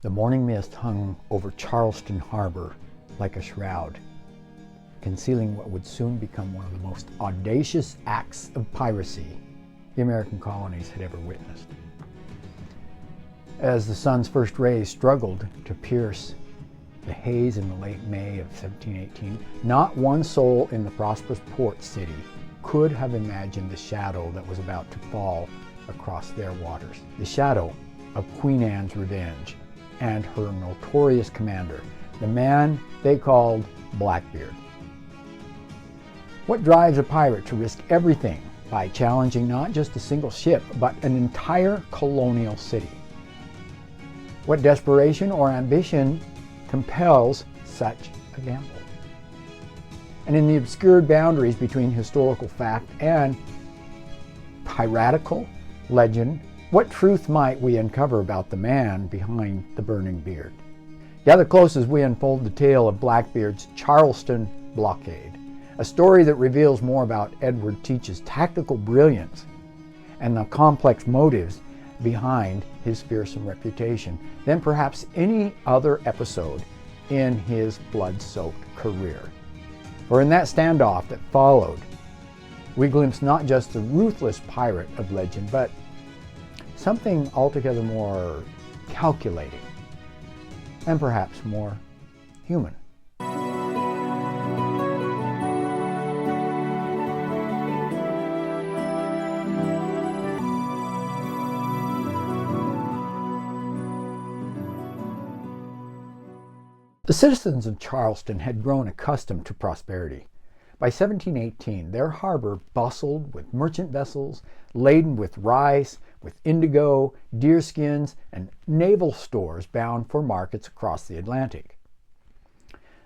The morning mist hung over Charleston harbor like a shroud, concealing what would soon become one of the most audacious acts of piracy the American colonies had ever witnessed. As the sun's first rays struggled to pierce the haze in the late May of 1718, not one soul in the prosperous port city could have imagined the shadow that was about to fall across their waters. The shadow of Queen Anne's revenge and her notorious commander, the man they called Blackbeard. What drives a pirate to risk everything by challenging not just a single ship, but an entire colonial city? What desperation or ambition compels such a gamble? And in the obscured boundaries between historical fact and piratical legend, what truth might we uncover about the man behind the burning beard? Gather close as we unfold the tale of Blackbeard's Charleston blockade, a story that reveals more about Edward Teach's tactical brilliance and the complex motives behind his fearsome reputation than perhaps any other episode in his blood-soaked career. For in that standoff that followed, we glimpse not just the ruthless pirate of legend, but something altogether more calculating and perhaps more human. The citizens of Charleston had grown accustomed to prosperity. By 1718, their harbor bustled with merchant vessels laden with rice, with indigo, deerskins, and naval stores bound for markets across the Atlantic.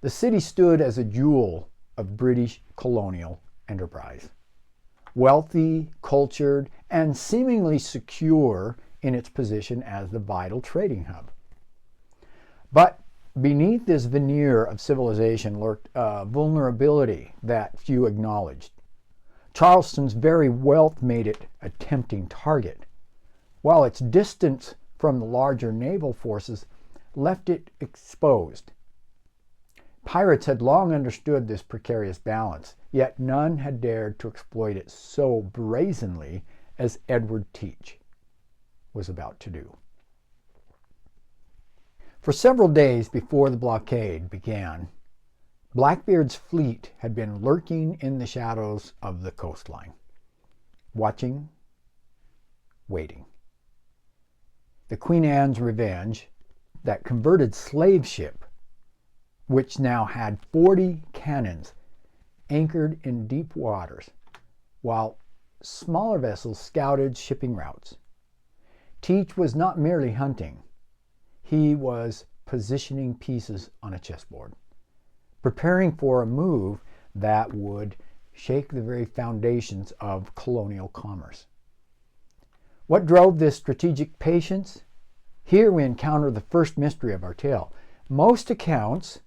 The city stood as a jewel of British colonial enterprise. Wealthy, cultured, and seemingly secure in its position as the vital trading hub. But beneath this veneer of civilization lurked a vulnerability that few acknowledged. Charleston's very wealth made it a tempting target, while its distance from the larger naval forces left it exposed. Pirates had long understood this precarious balance, yet none had dared to exploit it so brazenly as Edward Teach was about to do. For several days before the blockade began, Blackbeard's fleet had been lurking in the shadows of the coastline, watching, waiting. The Queen Anne's Revenge, that converted slave ship, which now had 40 cannons, anchored in deep waters, while smaller vessels scouted shipping routes. Teach was not merely hunting. He was positioning pieces on a chessboard, preparing for a move that would shake the very foundations of colonial commerce. What drove this strategic patience? Here we encounter the first mystery of our tale. Most accounts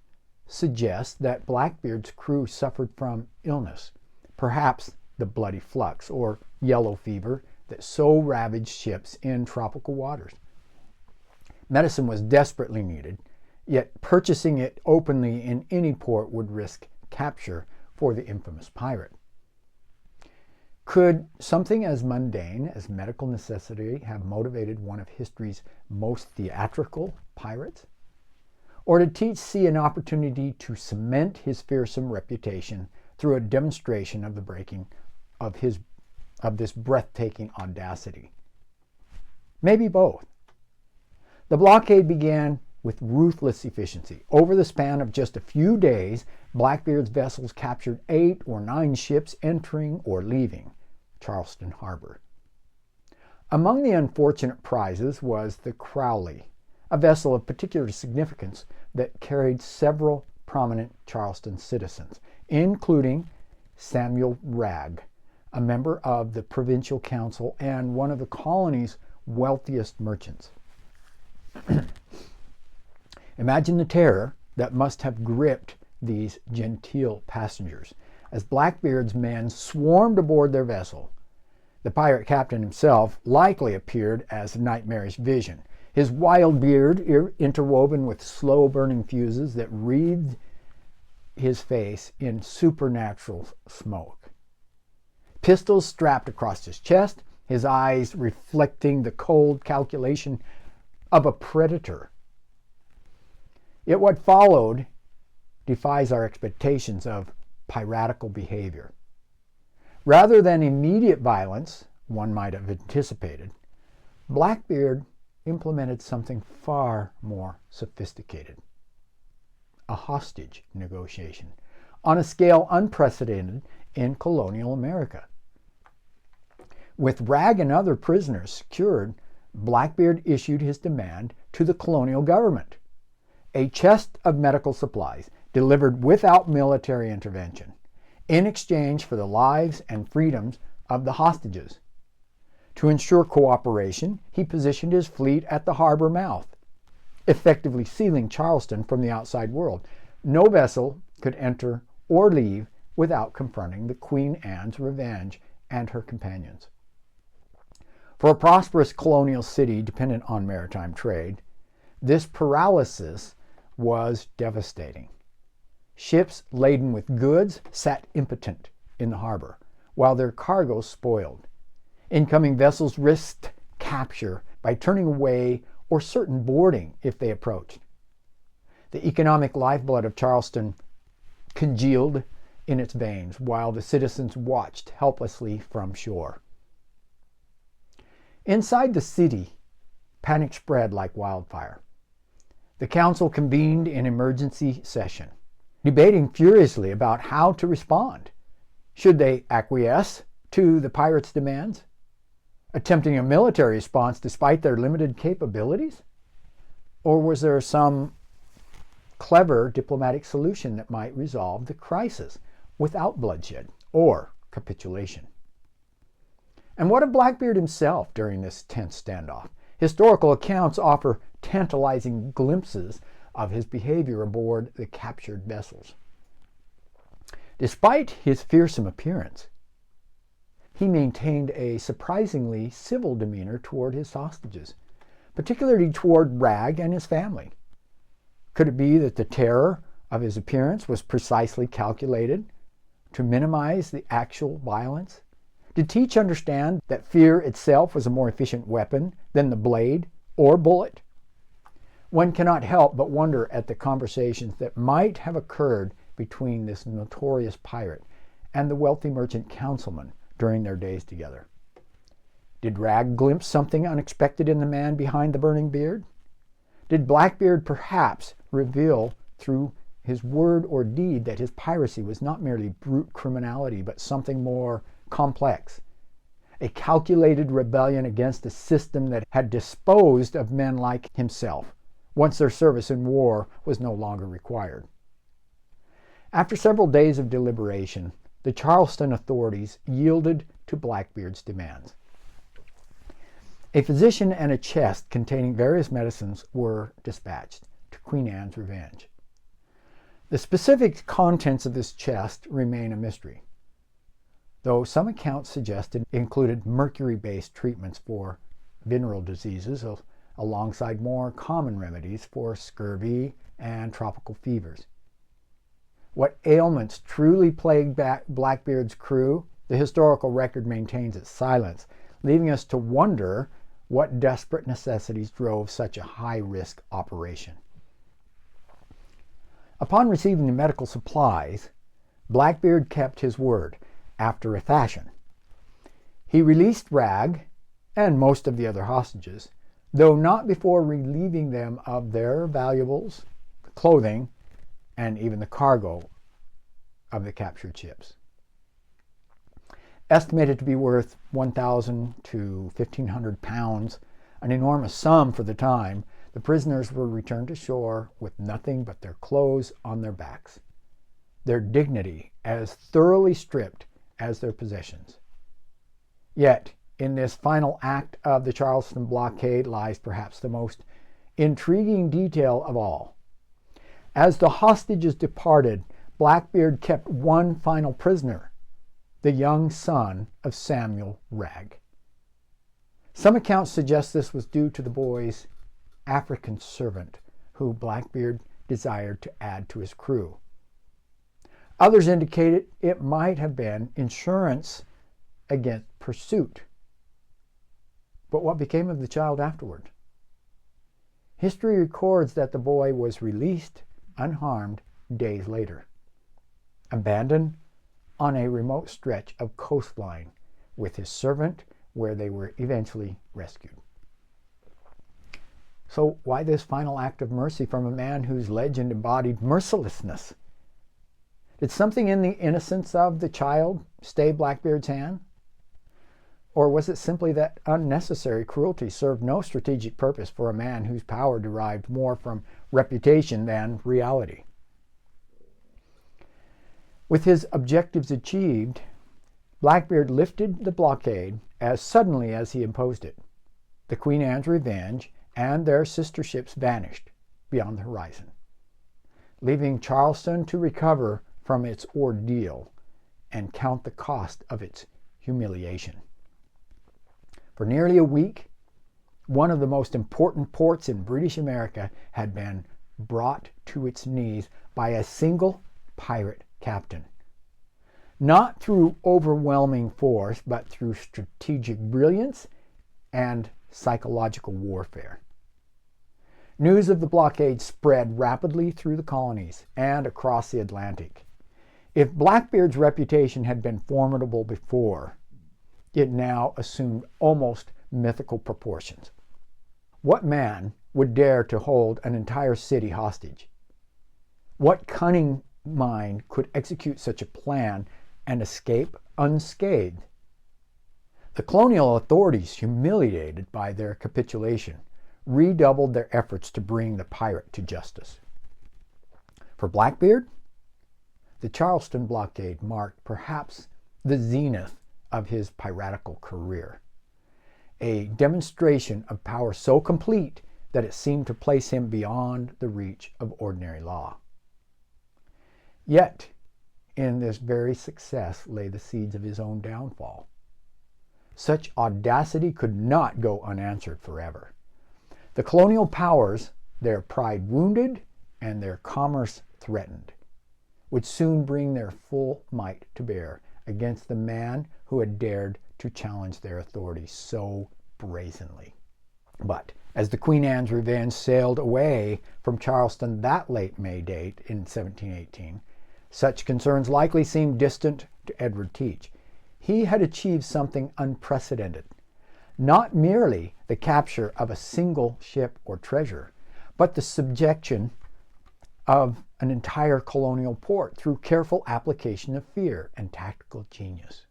suggest that Blackbeard's crew suffered from illness, perhaps the bloody flux or yellow fever that so ravaged ships in tropical waters. Medicine was desperately needed, yet purchasing it openly in any port would risk capture for the infamous pirate. Could something as mundane as medical necessity have motivated one of history's most theatrical pirates? Or did Teach see an opportunity to cement his fearsome reputation through a demonstration of the breaking of this breathtaking audacity? Maybe both. The blockade began with ruthless efficiency. Over the span of just a few days, Blackbeard's vessels captured 8 or 9 ships entering or leaving Charleston harbor. Among the unfortunate prizes was the Crowley, a vessel of particular significance that carried several prominent Charleston citizens, including Samuel Wragg, a member of the provincial council and one of the colony's wealthiest merchants. Imagine the terror that must have gripped these genteel passengers as Blackbeard's men swarmed aboard their vessel. The pirate captain himself likely appeared as a nightmarish vision, his wild beard interwoven with slow-burning fuses that wreathed his face in supernatural smoke. Pistols strapped across his chest, his eyes reflecting the cold calculation of a predator. Yet what followed defies our expectations of piratical behavior. Rather than immediate violence, one might have anticipated, Blackbeard implemented something far more sophisticated. A hostage negotiation on a scale unprecedented in colonial America. With Wragg and other prisoners secured, Blackbeard issued his demand to the colonial government: a chest of medical supplies delivered without military intervention, in exchange for the lives and freedoms of the hostages. To ensure cooperation, he positioned his fleet at the harbor mouth, effectively sealing Charleston from the outside world. No vessel could enter or leave without confronting the Queen Anne's Revenge and her companions. For a prosperous colonial city dependent on maritime trade, this paralysis was devastating. Ships laden with goods sat impotent in the harbor, while their cargoes spoiled. Incoming vessels risked capture by turning away or certain boarding if they approached. The economic lifeblood of Charleston congealed in its veins while the citizens watched helplessly from shore. Inside the city, panic spread like wildfire. The council convened in emergency session, debating furiously about how to respond. Should they acquiesce to the pirates' demands, attempting a military response despite their limited capabilities? Or was there some clever diplomatic solution that might resolve the crisis without bloodshed or capitulation? And what of Blackbeard himself during this tense standoff? Historical accounts offer tantalizing glimpses of his behavior aboard the captured vessels. Despite his fearsome appearance, he maintained a surprisingly civil demeanor toward his hostages, particularly toward Wragg and his family. Could it be that the terror of his appearance was precisely calculated to minimize the actual violence? Did Teach understand that fear itself was a more efficient weapon than the blade or bullet? One cannot help but wonder at the conversations that might have occurred between this notorious pirate and the wealthy merchant councilman during their days together. Did Wragg glimpse something unexpected in the man behind the burning beard? Did Blackbeard perhaps reveal through his word or deed that his piracy was not merely brute criminality, but something more complex, a calculated rebellion against a system that had disposed of men like himself once their service in war was no longer required? After several days of deliberation, the Charleston authorities yielded to Blackbeard's demands. A physician and a chest containing various medicines were dispatched to Queen Anne's Revenge. The specific contents of this chest remain a mystery, though some accounts suggest it included mercury-based treatments for venereal diseases alongside more common remedies for scurvy and tropical fevers. What ailments truly plagued Blackbeard's crew, the historical record maintains its silence, leaving us to wonder what desperate necessities drove such a high-risk operation. Upon receiving the medical supplies, Blackbeard kept his word after a fashion. He released Wragg and most of the other hostages, though not before relieving them of their valuables, clothing, and even the cargo of the captured ships. Estimated to be worth 1,000 to 1,500 pounds, an enormous sum for the time, the prisoners were returned to shore with nothing but their clothes on their backs, their dignity as thoroughly stripped as their possessions. Yet, in this final act of the Charleston blockade lies perhaps the most intriguing detail of all. As the hostages departed, Blackbeard kept one final prisoner, the young son of Samuel Wragg. Some accounts suggest this was due to the boy's African servant who Blackbeard desired to add to his crew. Others indicated it might have been insurance against pursuit. But what became of the child afterward? History records that the boy was released unharmed days later, abandoned on a remote stretch of coastline with his servant, where they were eventually rescued. So why this final act of mercy from a man whose legend embodied mercilessness? Did something in the innocence of the child stay Blackbeard's hand? Or was it simply that unnecessary cruelty served no strategic purpose for a man whose power derived more from reputation than reality? With his objectives achieved, Blackbeard lifted the blockade as suddenly as he imposed it. The Queen Anne's Revenge and their sister ships vanished beyond the horizon, leaving Charleston to recover from its ordeal and count the cost of its humiliation. For nearly a week, one of the most important ports in British America had been brought to its knees by a single pirate captain. Not through overwhelming force, but through strategic brilliance and psychological warfare. News of the blockade spread rapidly through the colonies and across the Atlantic. If Blackbeard's reputation had been formidable before, it now assumed almost mythical proportions. What man would dare to hold an entire city hostage? What cunning mind could execute such a plan and escape unscathed? The colonial authorities, humiliated by their capitulation, redoubled their efforts to bring the pirate to justice. For Blackbeard, the Charleston blockade marked perhaps the zenith of his piratical career, a demonstration of power so complete that it seemed to place him beyond the reach of ordinary law. Yet, in this very success lay the seeds of his own downfall. Such audacity could not go unanswered forever. The colonial powers, their pride wounded and their commerce threatened, would soon bring their full might to bear against the man who had dared to challenge their authority so brazenly. But as the Queen Anne's Revenge sailed away from Charleston that late May date in 1718, such concerns likely seemed distant to Edward Teach. He had achieved something unprecedented. Not merely the capture of a single ship or treasure, but the subjection of an entire colonial port through careful application of fear and tactical genius.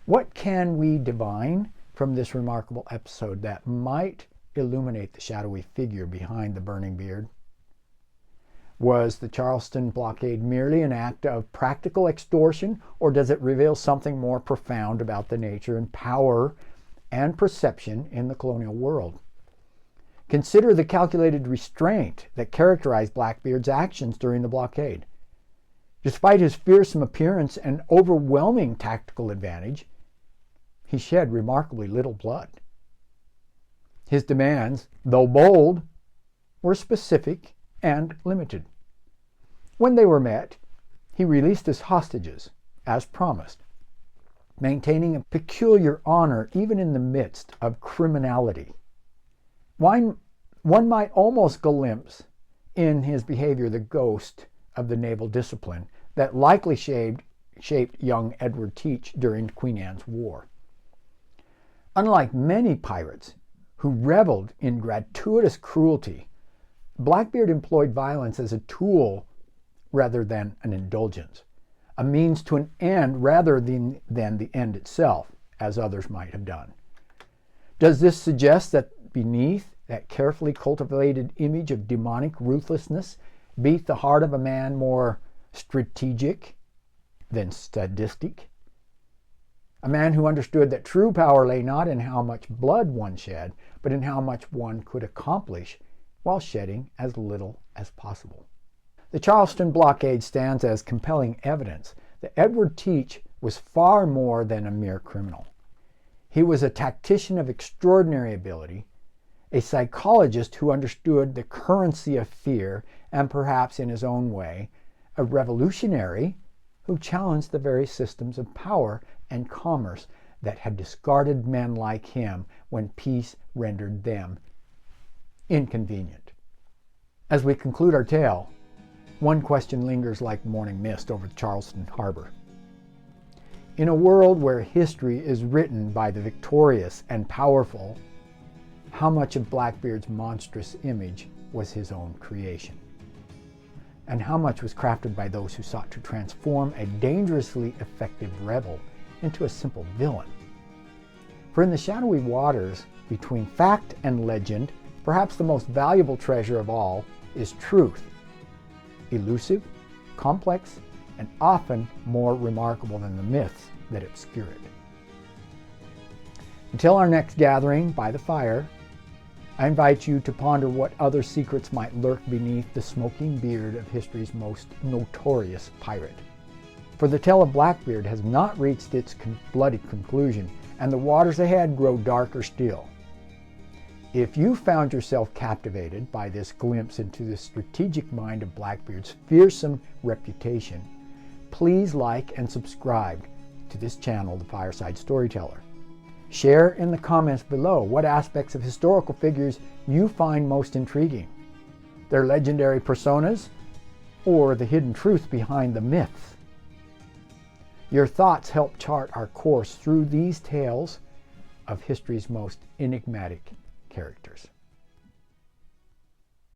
What can we divine from this remarkable episode that might illuminate the shadowy figure behind the burning beard? Was the Charleston blockade merely an act of practical extortion, or does it reveal something more profound about the nature and power and perception in the colonial world? Consider the calculated restraint that characterized Blackbeard's actions during the blockade. Despite his fearsome appearance and overwhelming tactical advantage, he shed remarkably little blood. His demands, though bold, were specific and limited. When they were met, he released his hostages, as promised, maintaining a peculiar honor even in the midst of criminality. One might almost glimpse in his behavior the ghost of the naval discipline that likely shaped young Edward Teach during Queen Anne's War. Unlike many pirates who reveled in gratuitous cruelty, Blackbeard employed violence as a tool rather than an indulgence, a means to an end rather than the end itself, as others might have done. Does this suggest that beneath that carefully cultivated image of demonic ruthlessness beat the heart of a man more strategic than sadistic? A man who understood that true power lay not in how much blood one shed, but in how much one could accomplish while shedding as little as possible. The Charleston blockade stands as compelling evidence that Edward Teach was far more than a mere criminal. He was a tactician of extraordinary ability, a psychologist who understood the currency of fear, and perhaps in his own way, a revolutionary who challenged the very systems of power and commerce that had discarded men like him when peace rendered them inconvenient. As we conclude our tale, one question lingers like morning mist over Charleston harbor. In a world where history is written by the victorious and powerful, how much of Blackbeard's monstrous image was his own creation? And how much was crafted by those who sought to transform a dangerously effective rebel into a simple villain? For in the shadowy waters between fact and legend, perhaps the most valuable treasure of all is truth. Elusive, complex, and often more remarkable than the myths that obscure it. Until our next gathering by the fire, I invite you to ponder what other secrets might lurk beneath the smoking beard of history's most notorious pirate. For the tale of Blackbeard has not reached its bloody conclusion, and the waters ahead grow darker still. If you found yourself captivated by this glimpse into the strategic mind of Blackbeard's fearsome reputation, please like and subscribe to this channel, The Fireside Storyteller. Share in the comments below what aspects of historical figures you find most intriguing, their legendary personas, or the hidden truth behind the myths. Your thoughts help chart our course through these tales of history's most enigmatic characters.